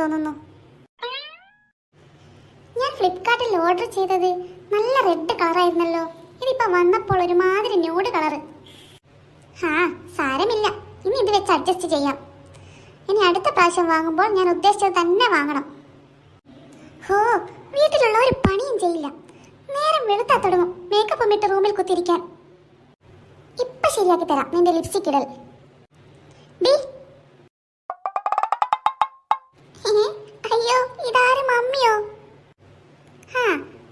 തോന്നുന്നു. ഞാൻ ഫ്ലിപ്കാർട്ടിൽ ഓർഡർ ചെയ്തത് നല്ല റെഡ് കളറായിരുന്നല്ലോ. ഇതിപ്പോ വന്നപ്പോൾ ഒരുമാതിരി ന്യൂഡ് കളറ്. സാരമില്ല, ഇനി ഇത് വെച്ച് അഡ്ജസ്റ്റ് ചെയ്യാം. ഇനി അടുത്ത പ്രാവശ്യം വാങ്ങുമ്പോൾ ഞാൻ ഉദ്ദേശിച്ചത് തന്നെ വാങ്ങണം. വീട്ടിലുള്ള ഒരു പണിയും ചെയ്യില്ല. നേരം വെളുത്താ തുടങ്ങും മേക്കപ്പ് ഇട്ട് റൂമിൽ കുത്തിരിക്കാൻ. ഇപ്പൊ ശരിയാക്കി തരാം നിന്റെ ലിപ്സ്റ്റിക് ഇടൽ. അയ്യോ, ഇതാരും മമ്മിയോ?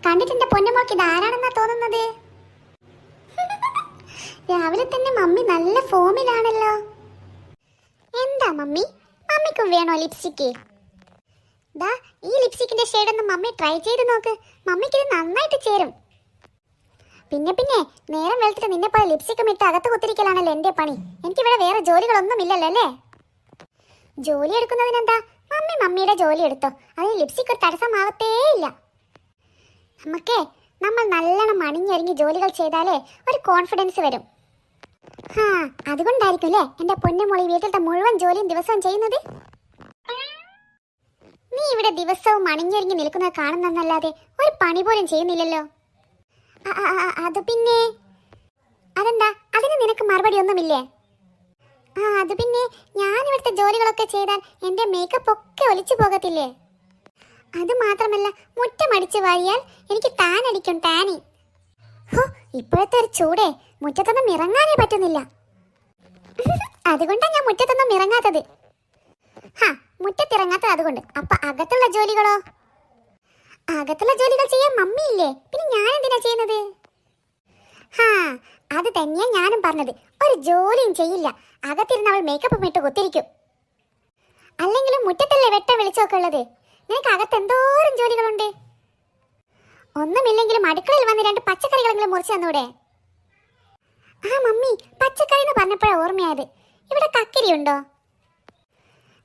കണ്ടിട്ട് എന്റെ പൊന്നുമോൾക്ക് ഇതാരാണെന്നാ തോന്നുന്നത്? രാവിലെ തന്നെ മമ്മി നല്ല ഫോമിലാണല്ലോ. എന്താ മമ്മി, മമ്മിക്കും വേണോ ലിപ്സ്റ്റിക്ക്? ഈ ലിപ്സ്റ്റിക്കിന്റെ ഷെയ്ഡ് ഒന്ന് മമ്മി ട്രൈ ചെയ്ത് നോക്ക്. മമ്മിക്ക് ഇത് നന്നായിട്ട് ചേരും. പിന്നെ നേരം വെളുത്തിട്ട് നിന്നെ പോലെ ലിപ്സ്റ്റിക്കും ഇട്ട് അകത്ത് കുത്തിരിക്കലാണല്ലോ എന്റെ പണി. എനിക്കിവിടെ വേറെ ജോലികളൊന്നും ഇല്ലല്ലോ അല്ലേ? ജോലി എടുക്കുന്നതിനെന്താ, മമ്മിയുടെ ജോലി എടുത്തോ. അതിന് ലിപ്സ്റ്റിക് ഒരു തടസ്സമാവത്തേ ഇല്ല. നമ്മൾ നല്ലോണം അണിഞ്ഞൊരുങ്ങി ജോലികൾ ചെയ്താലേ ഒരു കോൺഫിഡൻസ് വരും. അതുകൊണ്ടായിരിക്കും അല്ലേ എന്റെ പൊന്നുമോളി വീട്ടിലത്തെ മുഴുവൻ ജോലിയും ദിവസവും ചെയ്യുന്നത്. നീ ഇവിടെ ദിവസവും അണിഞ്ഞൊരുങ്ങി നിൽക്കുന്നത് കാണുന്നല്ലാതെ ഒരു പണി പോലും ചെയ്യുന്നില്ലല്ലോ. അത് പിന്നെ അതെന്താ, അതിന് നിനക്ക് മറുപടി ഒന്നുമില്ലേ? അത് പിന്നെ ഞാൻ ഇവിടുത്തെ ജോലികളൊക്കെ ചെയ്താൽ എന്റെ മേക്കപ്പ് ഒക്കെ ഒലിച്ചു പോകത്തില്ലേ? അത് മാത്രമല്ല, മുറ്റമടിച്ചു വാരിയാൽ എനിക്ക് ടാൻ അടിക്കും, ടാനി. ഇപ്പോഴത്തെ ഒരു ചൂടേ, മുറ്റത്തൊന്നും ഇറങ്ങാനേ പറ്റുന്നില്ല. അതുകൊണ്ടാണ് ഞാൻ മുറ്റത്തൊന്നും ഇറങ്ങാത്തത്. മുറ്റത്തിറങ്ങാത്തത് അതുകൊണ്ട്. അപ്പൊ അകത്തുള്ള ജോലികളോ? അകത്തുള്ള ജോലികൾ ചെയ്യാൻ മമ്മിയില്ലേ, പിന്നെ ഞാൻ എന്തിനാ ചെയ്യുന്നത്? അത് തന്നെയാ ഞാനും പറഞ്ഞത്. ഒരു ജോലിയും ചെയ്യില്ല, അകത്തിരുന്ന് അവൾ മേക്കപ്പ് ഇട്ട് കുത്തിരിക്കും. അല്ലെങ്കിലും മുറ്റത്തല്ലേ വെട്ടം വെളിച്ചമൊക്കെ ഉള്ളത്. നിനക്ക് അകത്ത് എന്തോരം ജോലികളുണ്ട്. ഒന്നുമില്ലെങ്കിലും അടുക്കളയിൽ വന്ന് 2 പച്ചക്കറികളെങ്കിലും മുറിച്ച് തന്നൂടെ? മമ്മി, പച്ചക്കറി എന്ന് പറഞ്ഞപ്പോഴാണ് ഓർമ്മയായത്. ഇവിടെ കക്കിരി ഉണ്ടോ?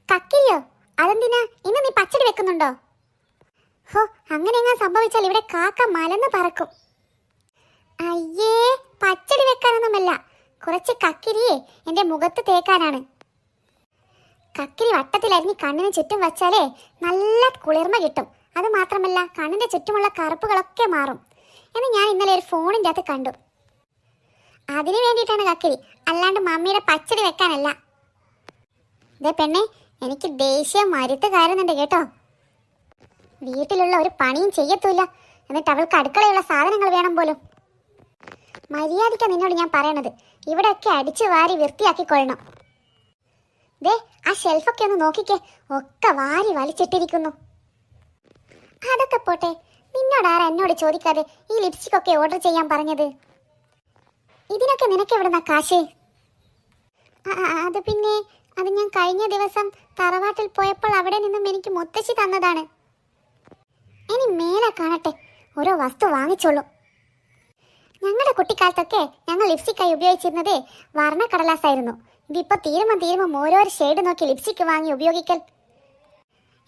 കക്കിരിയോ? അതെന്തിനാ, ഇന്ന് നീ പച്ചടി വെക്കുന്നുണ്ടോ? അങ്ങനെ എങ്ങനെ സംഭവിച്ചാൽ ഇവിടെ കാക്ക മലന്ന് പറക്കും. അയ്യേ, പച്ചടി വെക്കാനൊന്നുമല്ല, കുറച്ച് കക്കിരിയെ എന്റെ മുഖത്ത് തേക്കാനാണ്. കക്കിരി വട്ടത്തിലരിഞ്ഞ് കണ്ണിന് ചുറ്റും വച്ചാലേ നല്ല കുളിർമ കിട്ടും. അത് മാത്രമല്ല, കണ്ണിന്റെ ചുറ്റുമുള്ള കറുപ്പുകളൊക്കെ മാറും എന്ന് ഞാൻ ഇന്നലെ ഒരു ഫോണിൻ്റെ അകത്ത് കണ്ടു. അതിനു വേണ്ടിയിട്ടാണ് കക്കിരി, അല്ലാണ്ട് മമ്മിയുടെ പച്ചടി വെക്കാനല്ല. ഇതേ പെണ്ണെ, എനിക്ക് ദേഷ്യം മരുത്ത് കയറുന്നുണ്ട് കേട്ടോ. വീട്ടിലുള്ള ഒരു പണിയും ചെയ്യത്തൂല്ല, എന്നിട്ട് അവൾക്ക് അടുക്കളയുള്ള സാധനങ്ങൾ വേണം പോലും. മര്യാദയ്ക്ക് നിന്നോട് ഞാൻ പറയണത്, ഇവിടെയൊക്കെ അടിച്ചു വാരി വൃത്തിയാക്കിക്കൊള്ളണം. ദേ, ആ ഷെൽഫൊക്കെ ഒന്ന് നോക്കിക്കേ, ഒക്കെ വാരി വലിച്ചിട്ടിരിക്കുന്നു. അതൊക്കെ പോട്ടെ, നിന്നോടാരാ എന്നോട് ചോദിക്കാതെ ഈ ലിപ്സ്റ്റിക് ഒക്കെ ഓർഡർ ചെയ്യാൻ പറഞ്ഞത്? ഇതിനൊക്കെ നിനക്ക് എവിടുന്ന കാശ്? അത് പിന്നെ അത് ഞാൻ കഴിഞ്ഞ ദിവസം തറവാട്ടിൽ പോയപ്പോൾ അവിടെ നിന്നും എനിക്ക് മുത്തശ്ശി തന്നതാണ്. ഇനി മേലെ കാണട്ടെ, ഓരോ വസ്തു വാങ്ങിച്ചോളൂ. ഞങ്ങളുടെ കുട്ടിക്കാലത്തൊക്കെ ഞങ്ങൾ ലിപ്സ്റ്റിക്കായി ഉപയോഗിച്ചിരുന്നത് വർണ്ണക്കടലാസായിരുന്നു. ഇതിപ്പോ തീരുമ്പം ഓരോരോ ഷെയ്ഡ് നോക്കി ലിപ്സ്റ്റിക് വാങ്ങി ഉപയോഗിക്കൽ.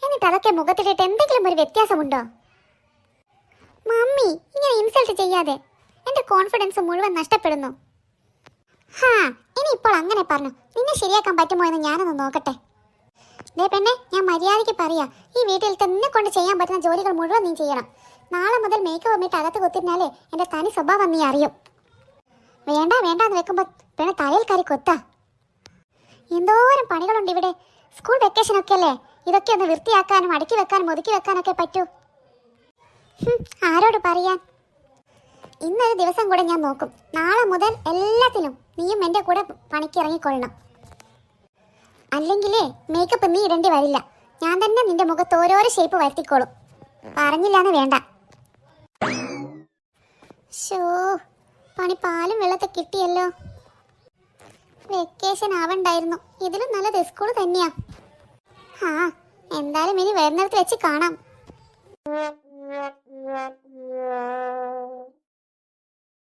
എന്നിട്ട് അതൊക്കെ മുഖത്തിട്ടിട്ട് എന്തെങ്കിലും ഒരു വ്യത്യാസമുണ്ടോ? മമ്മി, ഇങ്ങനെ ഇൻസൾട്ട് ചെയ്യാതെ, എന്റെ കോൺഫിഡൻസ് മുഴുവൻ നഷ്ടപ്പെടുന്നു. ഇനി ഇപ്പോൾ അങ്ങനെ പറഞ്ഞു, നിന്നെ ശരിയാക്കാൻ പറ്റുമോ എന്ന് ഞാനൊന്ന് നോക്കട്ടെ. ദേ പെണ്ണെ, ഞാൻ മര്യാദയ്ക്ക് പറയാ, ഈ വീട്ടിൽ തന്നെ കൊണ്ട് ചെയ്യാൻ പറ്റുന്ന ജോലികൾ മുഴുവൻ നീ ചെയ്യണം. നാളെ മുതൽ മേക്കപ്പ് ഇട്ട് അകത്ത് കുത്തിരുന്നാലേ എന്റെ തനി സ്വഭാവം നീ അറിയും. വേണ്ടാന്ന് വെക്കുമ്പോ പെണ്ണെ തലയിൽ കയറി കൊത്താ. എന്തോരം പണികളുണ്ട് ഇവിടെ. സ്കൂൾ വെക്കേഷൻ ഒക്കെ അല്ലേ, ഇതൊക്കെ ഒന്ന് വൃത്തിയാക്കാനും അടുക്കി വെക്കാനും ഒതുക്കി വെക്കാനൊക്കെ പറ്റൂ. ആരോട് പറയാൻ? ഇന്നൊരു ദിവസം കൂടെ ഞാൻ നോക്കും. നാളെ മുതൽ എല്ലാത്തിനും നീയും എൻ്റെ കൂടെ പണിക്ക് ഇറങ്ങിക്കൊള്ളണം. അല്ലെങ്കിലേ മേക്കപ്പ് നീ ഇടേണ്ടി വരില്ല, ഞാൻ തന്നെ നിന്റെ മുഖത്ത് ഓരോരോ ഷേപ്പ് വരുത്തിക്കോളും. പറഞ്ഞില്ലാന്ന് വേണ്ട. പണി പാലും വെള്ളത്തെ കിട്ടിയല്ലോ. വെക്കേഷൻ ആവണ്ടായിരുന്നു, ഇതിലും നല്ലത് സ്കൂൾ തന്നെയാ. എന്തായാലും ഇനി വരുന്നിടത്ത് വെച്ച് കാണാം.